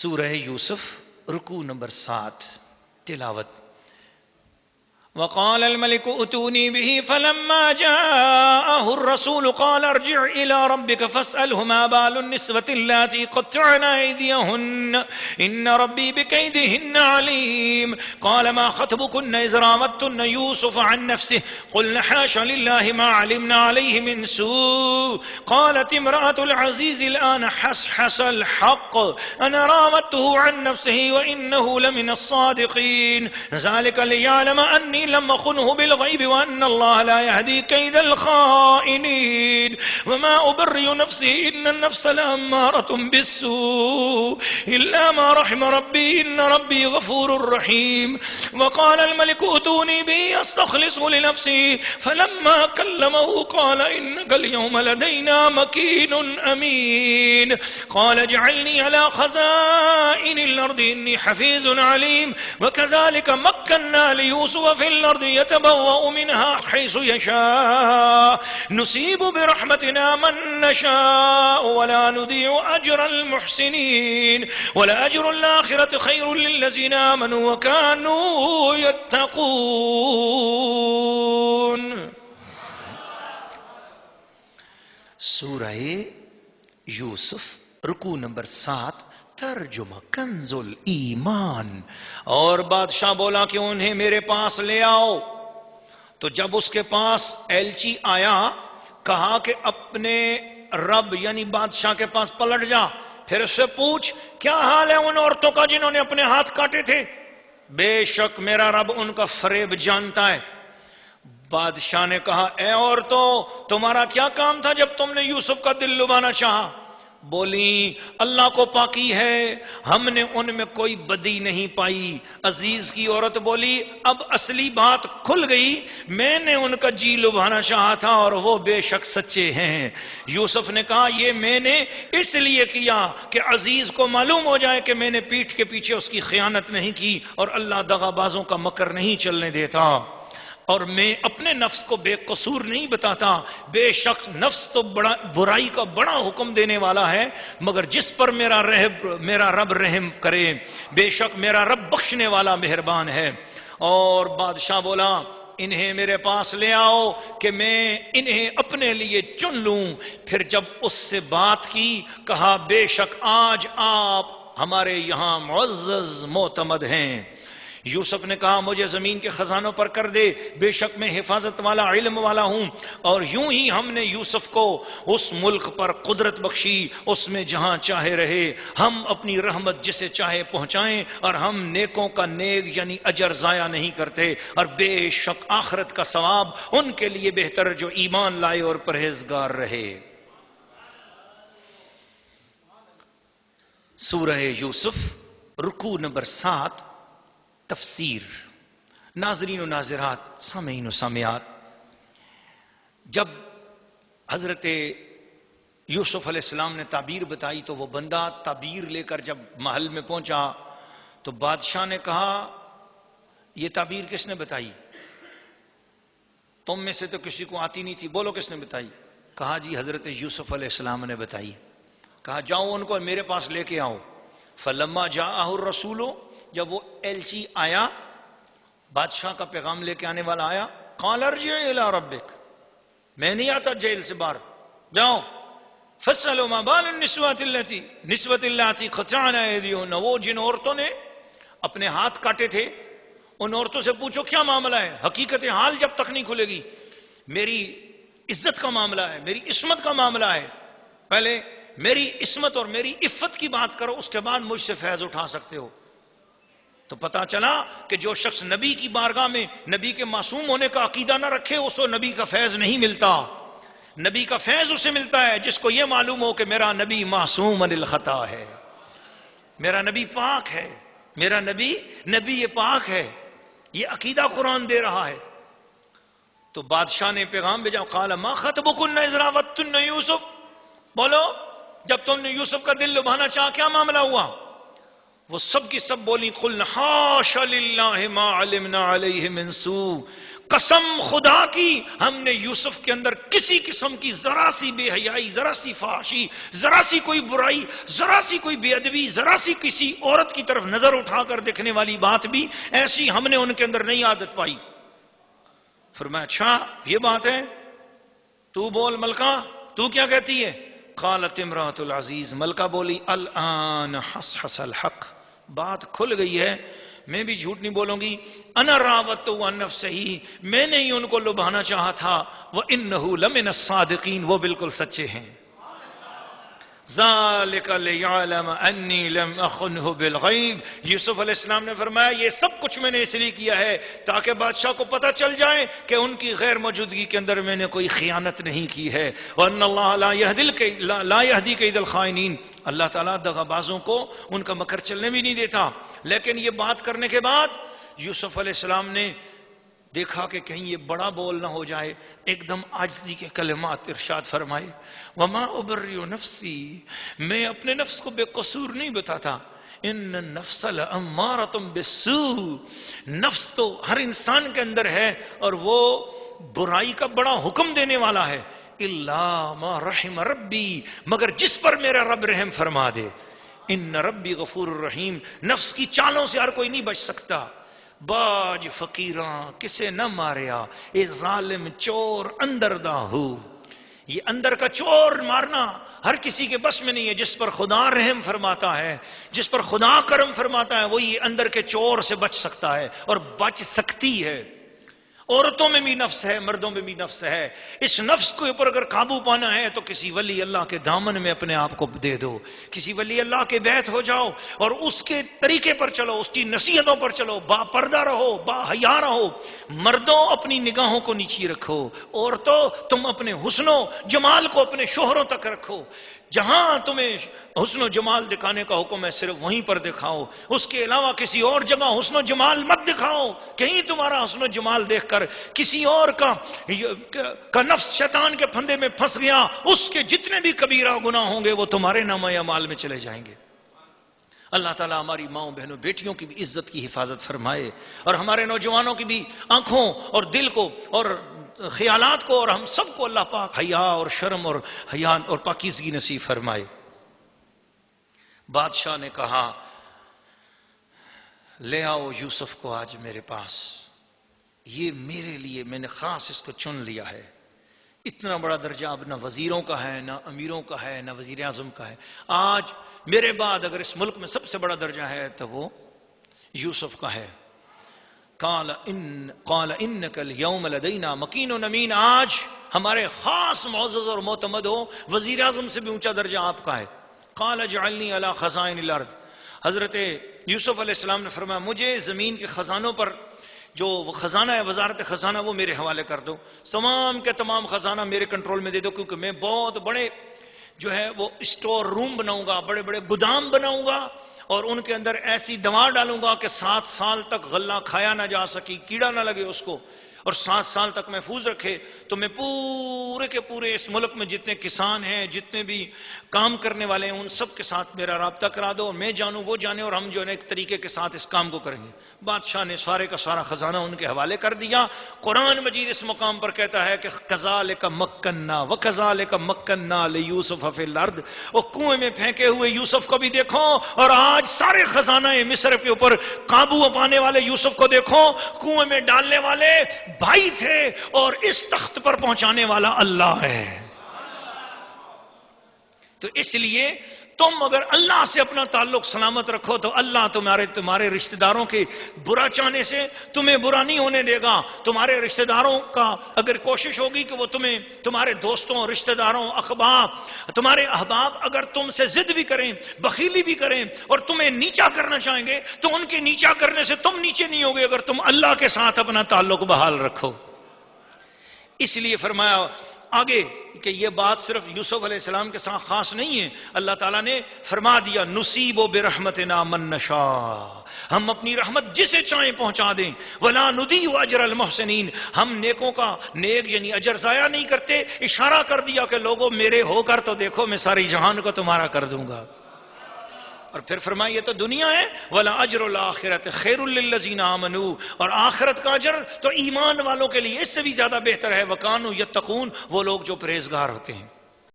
سورہ یوسف رکوع نمبر 7 تلاوت. وقال الملك ائتوني به فلما جاءه الرسول قال ارجع إلى ربك فاسأله ما بال النسوة اللاتي قطعن أيديهن إن ربي بكيدهن عليم. قال ما خطبكن إذ راودتن يوسف عن نفسه قلن حاش لله ما علمنا عليه من سوء. قالت امرأة العزيز الآن حسحس الحق أنا راودته عن نفسه وإنه لمن الصادقين. ذلك ليعلم أني لم أخنه بالغيب وأن الله لا يهدي كيد الخائنين. وما أبرئ نفسي إن النفس لأمارة بالسوء إلا ما رحم ربي إن ربي غفور رحيم. وقال الملك ائتوني به أستخلصه لنفسي فلما كلمه قال إنك اليوم لدينا مكين أمين. قال اجعلني على خزائن الأرض إني حفيظ عليم. وكذلك مكنا ليوسف في الأرض يتبوأ منها حيث يشاء نصيب برحمتنا من نشاء ولا نضيع أجر المحسنين ولأجر الآخرة خير للذين آمنوا وكانوا يتقون. سورہ یوسف رکوع نمبر 7 ترجمہ کنز الایمان. اور بادشاہ بولا کہ انہیں میرے پاس لے آؤ. تو جب اس کے پاس ایلچی آیا کہا کہ اپنے رب یعنی بادشاہ کے پاس پلٹ جا پھر اس سے پوچھ کیا حال ہے ان عورتوں کا جنہوں نے اپنے ہاتھ کاٹے تھے. بے شک میرا رب ان کا فریب جانتا ہے. بادشاہ نے کہا اے عورتوں تمہارا کیا کام تھا جب تم نے یوسف کا دل لبانا چاہا. بولی اللہ کو پاکی ہے ہم نے ان میں کوئی بدی نہیں پائی. عزیز کی عورت بولی اب اصلی بات کھل گئی میں نے ان کا جی لبھانا چاہا تھا اور وہ بے شک سچے ہیں. یوسف نے کہا یہ میں نے اس لیے کیا کہ عزیز کو معلوم ہو جائے کہ میں نے پیٹھ کے پیچھے اس کی خیانت نہیں کی اور اللہ دغا بازوں کا مکر نہیں چلنے دیتا اور میں اپنے نفس کو بے قصور نہیں بتاتا. بے شک نفس تو برائی کا بڑا حکم دینے والا ہے مگر جس پر میرا رب رحم کرے بے شک میرا رب بخشنے والا مہربان ہے. اور بادشاہ بولا انہیں میرے پاس لے آؤ کہ میں انہیں اپنے لیے چن لوں. پھر جب اس سے بات کی کہا بے شک آج آپ ہمارے یہاں معزز معتمد ہیں. یوسف نے کہا مجھے زمین کے خزانوں پر کر دے بے شک میں حفاظت والا علم والا ہوں. اور یوں ہی ہم نے یوسف کو اس ملک پر قدرت بخشی اس میں جہاں چاہے رہے. ہم اپنی رحمت جسے چاہے پہنچائیں اور ہم نیکوں کا نیک یعنی اجر ضائع نہیں کرتے. اور بے شک آخرت کا ثواب ان کے لیے بہتر جو ایمان لائے اور پرہیزگار رہے. سورہ یوسف رکوع نمبر 7 تفسیر. ناظرین و ناظرات سامعین و سامعات جب حضرت یوسف علیہ السلام نے تعبیر بتائی تو وہ بندہ تعبیر لے کر جب محل میں پہنچا تو بادشاہ نے کہا یہ تعبیر کس نے بتائی؟ تم میں سے تو کسی کو آتی نہیں تھی بولو کس نے بتائی؟ کہا جی حضرت یوسف علیہ السلام نے بتائی. کہا جاؤ ان کو میرے پاس لے کے آؤ. فلما جاءہ الرسول جب وہ ایلچی آیا بادشاہ کا پیغام لے کے آنے والا آیا قال ارجع الى ربک میں نہیں آتا جیل سے باہر جاؤ فاسألوا ما بال النسوة اللاتي قطعن أيديهن. وہ جن عورتوں نے اپنے ہاتھ کاٹے تھے ان عورتوں سے پوچھو کیا معاملہ ہے. حقیقت حال جب تک نہیں کھلے گی میری عزت کا معاملہ ہے میری عصمت کا معاملہ ہے. پہلے میری عصمت اور میری عفت کی بات کرو اس کے بعد مجھ سے فیض اٹھا سکتے ہو. تو پتا چلا کہ جو شخص نبی کی بارگاہ میں نبی کے معصوم ہونے کا عقیدہ نہ رکھے اس کو نبی کا فیض نہیں ملتا. نبی کا فیض اسے ملتا ہے جس کو یہ معلوم ہو کہ میرا نبی معصوم عن الخطا ہے میرا نبی پاک ہے میرا نبی پاک ہے. یہ عقیدہ قرآن دے رہا ہے. تو بادشاہ نے پیغام بھیجا قال ما خطبکن اذ راودتن یوسف بولو جب تم نے یوسف کا دل لبھانا چاہا کیا معاملہ ہوا. وہ سب کی سب بولی قلنا حاش للہ ما علمنا علیہ من سوء قسم خدا کی ہم نے یوسف کے اندر کسی قسم کی ذرا سی بے حیائی، ذرا سی فحاشی، ذرا سی کوئی برائی، ذرا سی کوئی بے ادبی، ذرا سی کسی عورت کی طرف نظر اٹھا کر دیکھنے والی بات بھی ایسی ہم نے ان کے اندر نہیں عادت پائی۔ فرمایا اچھا یہ بات ہے، تو بول ملکہ تو کیا کہتی ہے؟ قالت امرأۃ العزیز، ملکہ بولی الآن حصحص الحق، بات کھل گئی ہے، میں بھی جھوٹ نہیں بولوں گی، انا راودتہ عن نفسہ، میں نے ہی ان کو لبھانا چاہا تھا، وانہ لمن الصادقین، وہ بالکل سچے ہیں۔ ذالک لیعلم انی لم اخنہ بالغیب، یوسف علیہ السلام نے فرمایا یہ سب کچھ میں نے اس لیے کیا ہے تاکہ بادشاہ کو پتہ چل جائے کہ ان کی غیر موجودگی کے اندر میں نے کوئی خیانت نہیں کی ہے، وان اللہ لا یہدی کید الخائنین، اللہ تعالیٰ دغا بازوں کو ان کا مکر چلنے بھی نہیں دیتا۔ لیکن یہ بات کرنے کے بعد یوسف علیہ السلام نے دیکھا کہ کہیں یہ بڑا بول نہ ہو جائے، ایک دم عاجزی کے کلمات ارشاد فرمائے، وما ابرئ نفسی، میں اپنے نفس کو بے قصور نہیں بتاتا، ان النفس لامارۃ بالسوء، نفس تو ہر انسان کے اندر ہے اور وہ برائی کا بڑا حکم دینے والا ہے، الا ما رحم ربی، مگر جس پر میرا رب رحم فرما دے، ان ربی غفور الرحیم، نفس کی چالوں سے ہر کوئی نہیں بچ سکتا۔ باج فقیراں کسے نہ ماریا، اے ظالم چور اندر دا ہو، یہ اندر کا چور مارنا ہر کسی کے بس میں نہیں ہے، جس پر خدا رحم فرماتا ہے، جس پر خدا کرم فرماتا ہے، وہی اندر کے چور سے بچ سکتا ہے اور بچ سکتی ہے۔ عورتوں میں بھی نفس ہے، مردوں میں بھی نفس ہے، اس نفس کے اوپر اگر قابو پانا ہے تو کسی ولی اللہ کے دامن میں اپنے آپ کو دے دو، کسی ولی اللہ کے بیعت ہو جاؤ اور اس کے طریقے پر چلو، اس کی نصیحتوں پر چلو، با پردہ رہو، با حیا رہو۔ مردوں اپنی نگاہوں کو نیچی رکھو، عورتوں تم اپنے حسن و جمال کو اپنے شوہروں تک رکھو، جہاں تمہیں حسن و جمال دکھانے کا حکم ہے صرف وہیں پر دکھاؤ، اس کے علاوہ کسی اور جگہ حسن و جمال مت دکھاؤ۔ کہیں تمہارا حسن و جمال دیکھ کر کسی اور کا نفس شیطان کے پھندے میں پھنس گیا، اس کے جتنے بھی کبیرہ گناہ ہوں گے وہ تمہارے نامہ اعمال میں چلے جائیں گے۔ اللہ تعالیٰ ہماری ماؤں بہنوں بیٹیوں کی بھی عزت کی حفاظت فرمائے اور ہمارے نوجوانوں کی بھی آنکھوں اور دل کو اور خیالات کو اور ہم سب کو اللہ پاک حیا اور شرم اور حیا اور پاکیزگی نصیب فرمائے۔ بادشاہ نے کہا لے آؤ یوسف کو آج میرے پاس، یہ میرے لیے میں نے خاص اس کو چن لیا ہے، اتنا بڑا درجہ اب نہ وزیروں کا ہے، نہ امیروں کا ہے، نہ وزیر اعظم کا ہے، آج میرے بعد اگر اس ملک میں سب سے بڑا درجہ ہے تو وہ یوسف کا ہے۔ قال انک اليوم لدینا مکین و نمین، آج ہمارے خاص معزز اور معتمد ہو، وزیر اعظم سے بھی اونچا درجہ آپ کا ہے۔ قال اجعلنی علی خزائن الارض، حضرت یوسف علیہ السلام نے فرمایا مجھے زمین کے خزانوں پر جو خزانہ ہے، وزارت خزانہ، وہ میرے حوالے کر دو، تمام کے تمام خزانہ میرے کنٹرول میں دے دو، کیونکہ میں بہت بڑے جو ہے وہ اسٹور روم بناؤں گا، بڑے بڑے گودام بناؤں گا اور ان کے اندر ایسی دوا ڈالوں گا کہ 7 سال تک غلہ کھایا نہ جا سکی، کیڑا نہ لگے اس کو، اور 7 سال تک محفوظ رکھے۔ تو میں پورے کے پورے اس ملک میں جتنے کسان ہیں، جتنے بھی کام کرنے والے ہیں، ان سب کے ساتھ میرا رابطہ کرا دو، میں جانوں وہ جانے، اور ہم جو ہے ایک طریقے کے ساتھ اس کام کو کریں گے۔ بادشاہ نے سارے کا سارا خزانہ ان کے حوالے کر دیا۔ قرآن مجید اس مقام پر کہتا ہے کہ کذالک مکننا وکذالک مکننا لیوسف فی الارض، وہ کنویں میں پھینکے ہوئے یوسف کو بھی دیکھو، اور آج سارے خزانہ مصر کے اوپر قابو پانے والے یوسف کو دیکھو، کنویں میں ڈالنے والے بھائی تھے اور اس تخت پر پہنچانے والا اللہ ہے۔ تو اس لیے تم اگر اللہ سے اپنا تعلق سلامت رکھو تو اللہ تمہارے رشتہ داروں کے برا چاہنے سے تمہیں برا نہیں ہونے دے گا۔ تمہارے رشتہ داروں کا اگر کوشش ہوگی کہ وہ تمہیں، تمہارے دوستوں، رشتہ داروں، تمہارے احباب اگر تم سے ضد بھی کریں، بخیلی بھی کریں اور تمہیں نیچا کرنا چاہیں گے تو ان کے نیچا کرنے سے تم نیچے نہیں ہوگے اگر تم اللہ کے ساتھ اپنا تعلق بحال رکھو۔ اس لیے فرمایا آگے کہ یہ بات صرف یوسف علیہ السلام کے ساتھ خاص نہیں ہے، اللہ تعالیٰ نے فرما دیا نصیب برحمتنا من نشاء، ہم اپنی رحمت جسے چاہیں پہنچا دیں، ولا نضیع اجر المحسنین، ہم نیکوں کا نیک یعنی اجر ضائع نہیں کرتے۔ اشارہ کر دیا کہ لوگوں میرے ہو کر تو دیکھو، میں ساری جہان کو تمہارا کر دوں گا۔ اور پھر فرمائیے تو دنیا ہے ولا اجر الاخرۃ خیر للذین آمنوا، اور آخرت کا اجر تو ایمان والوں کے لیے اس سے بھی زیادہ بہتر ہے، وکانوا یتقون، وہ لوگ جو پرہیزگار ہوتے ہیں۔